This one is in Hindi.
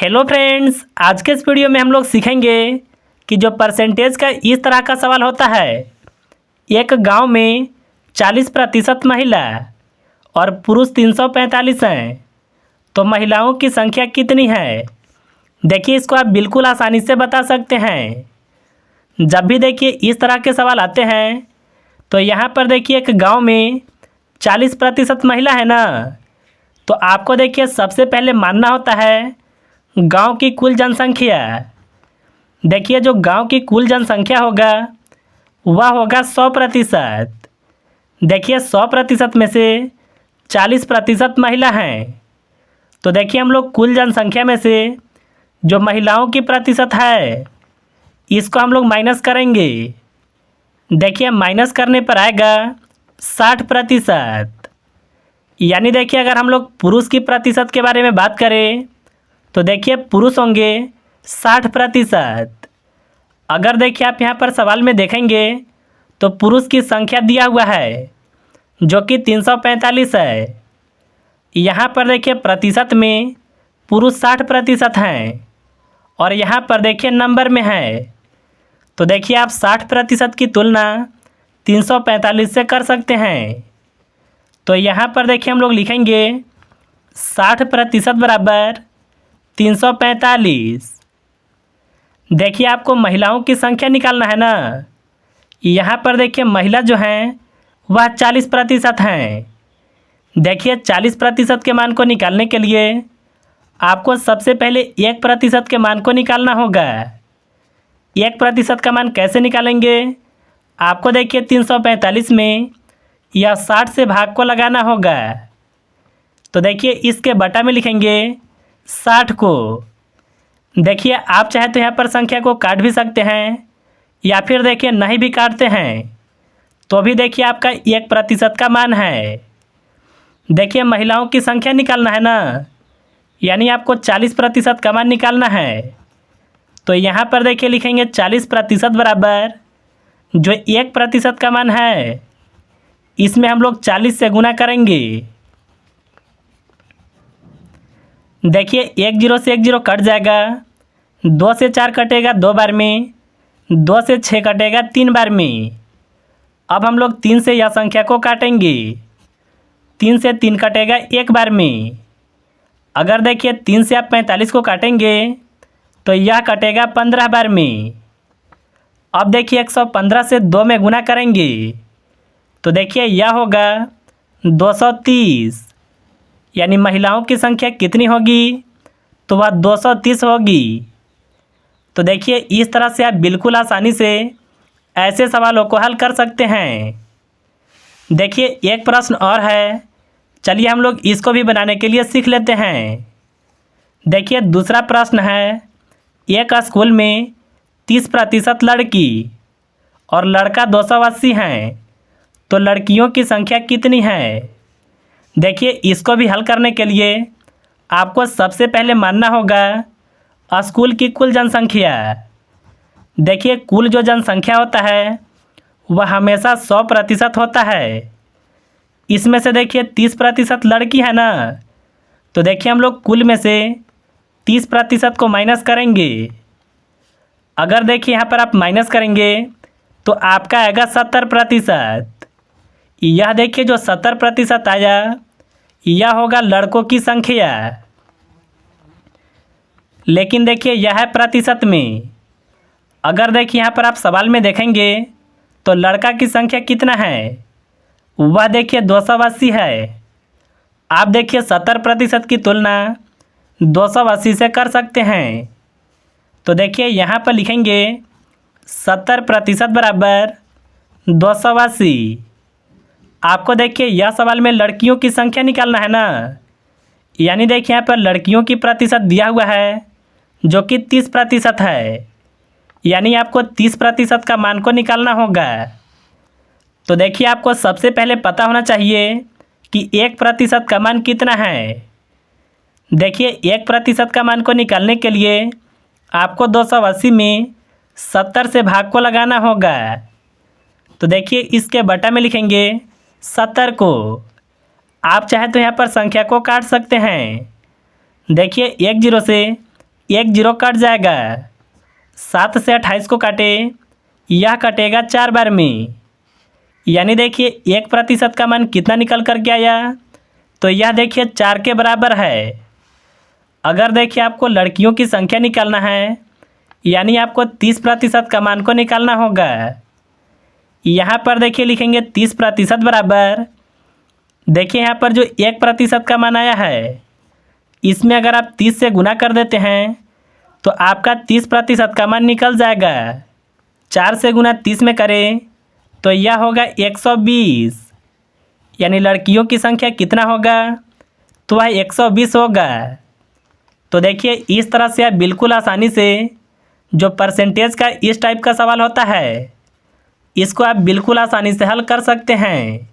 हेलो फ्रेंड्स, आज के इस वीडियो में हम लोग सीखेंगे कि जो परसेंटेज का इस तरह का सवाल होता है। एक गांव में 40% महिला और पुरुष 345 हैं, तो महिलाओं की संख्या कितनी है। देखिए, इसको आप बिल्कुल आसानी से बता सकते हैं। जब भी देखिए इस तरह के सवाल आते हैं तो यहाँ पर देखिए एक गांव में 40% महिला है ना, तो आपको देखिए सबसे पहले मानना होता है गांव की कुल जनसंख्या। देखिए, जो गांव की कुल जनसंख्या होगा वह होगा 100%। देखिए, 100% में से 40% महिला हैं, तो देखिए हम लोग कुल जनसंख्या में से जो महिलाओं की प्रतिशत है इसको हम लोग माइनस करेंगे। देखिए, माइनस करने पर आएगा 60%। यानी देखिए अगर हम लोग पुरुष की प्रतिशत के बारे में बात करें तो देखिए पुरुष होंगे 60%। अगर देखिए आप यहाँ पर सवाल में देखेंगे तो पुरुष की संख्या दिया हुआ है जो कि 345 है। यहाँ पर देखिए प्रतिशत में पुरुष 60% हैं और यहाँ पर देखिए नंबर में है, तो देखिए आप 60% की तुलना 345 से कर सकते हैं। तो यहाँ पर देखिए हम लोग लिखेंगे 60% बराबर 345। देखिए आपको महिलाओं की संख्या निकालना है ना। यहाँ पर देखिए महिला जो हैं वह 40% हैं। देखिए 40% के मान को निकालने के लिए आपको सबसे पहले 1% के मान को निकालना होगा। 1% का मान कैसे निकालेंगे, आपको देखिए 345 में या 60 से भाग को लगाना होगा। तो देखिए इसके बटा में लिखेंगे 60 को। देखिए आप चाहे तो यहाँ पर संख्या को काट भी सकते हैं या फिर देखिए नहीं भी काटते हैं तो भी देखिए आपका 1% का मान है। देखिए महिलाओं की संख्या निकालना है ना, यानी आपको 40% का मान निकालना है। तो यहाँ पर देखिए लिखेंगे 40% बराबर जो 1% का मान है इसमें हम लोग 40 से गुना करेंगे। देखिए 10 से 10 कट जाएगा, 2 से 4 कटेगा 2 बार में, 2 से 6 कटेगा 3 बार में। अब हम लोग 3 से यह संख्या को काटेंगे, 3 से 3 कटेगा 1 बार में। अगर देखिए 3 से आप 45 को काटेंगे तो यह कटेगा 15 बार में। अब देखिए 115 से 2 में गुना करेंगे तो देखिए यह होगा 230। यानी महिलाओं की संख्या कितनी होगी, तो वह 230 होगी। तो देखिए इस तरह से आप बिल्कुल आसानी से ऐसे सवालों को हल कर सकते हैं। देखिए एक प्रश्न और है, चलिए हम लोग इसको भी बनाने के लिए सीख लेते हैं। देखिए दूसरा प्रश्न है, एक स्कूल में 30% लड़की और लड़का 280 हैं, तो लड़कियों की संख्या कितनी है। देखिए इसको भी हल करने के लिए आपको सबसे पहले मानना होगा स्कूल की कुल जनसंख्या। देखिए कुल जो जनसंख्या होता है वह हमेशा 100% होता है। इसमें से देखिए 30% लड़की है ना, तो देखिए हम लोग कुल में से 30% को माइनस करेंगे। अगर देखिए यहाँ पर आप माइनस करेंगे तो आपका आएगा 70%। यह देखिए जो 70% आया यह होगा लड़कों की संख्या, लेकिन देखिए यह है प्रतिशत में। अगर देखिए यहाँ पर आप सवाल में देखेंगे तो लड़का की संख्या कितना है, वह देखिए 280 है। आप देखिए 70% की तुलना 280 से कर सकते हैं। तो देखिए यहाँ पर लिखेंगे 70% बराबर 280। आपको देखिए यह सवाल में लड़कियों की संख्या निकालना है ना, यानी देखिए यहाँ पर लड़कियों की प्रतिशत दिया हुआ है जो कि 30% है, यानी आपको 30% का मान को निकालना होगा। तो देखिए आपको सबसे पहले पता होना चाहिए कि 1% का मान कितना है। देखिए 1% का मान को निकालने के लिए आपको 280 में 70 से भाग को लगाना होगा। तो देखिए इसके बटा में लिखेंगे 70 को। आप चाहे तो यहाँ पर संख्या को काट सकते हैं। देखिए 10 से एक जीरो कट जाएगा। 7 से 28 को काटे, यह कटेगा 4 बार में। यानी देखिए 1% का मान कितना निकल कर के आया, तो यह देखिए 4 के बराबर है। अगर देखिए आपको लड़कियों की संख्या निकालना है, यानी आपको 30% का मान को निकालना होगा। यहाँ पर देखिए लिखेंगे 30% बराबर, देखिए यहाँ पर जो 1% का मान आया है, इसमें अगर आप 30 से गुना कर देते हैं तो आपका 30% का मान निकल जाएगा। 4 से गुना 30 में करें तो यह होगा 120। यानी लड़कियों की संख्या कितना होगा, तो वह 120 होगा। तो देखिए इस तरह से आप बिल्कुल आसानी से जो परसेंटेज का इस टाइप का सवाल होता है, इसको आप बिल्कुल आसानी से हल कर सकते हैं।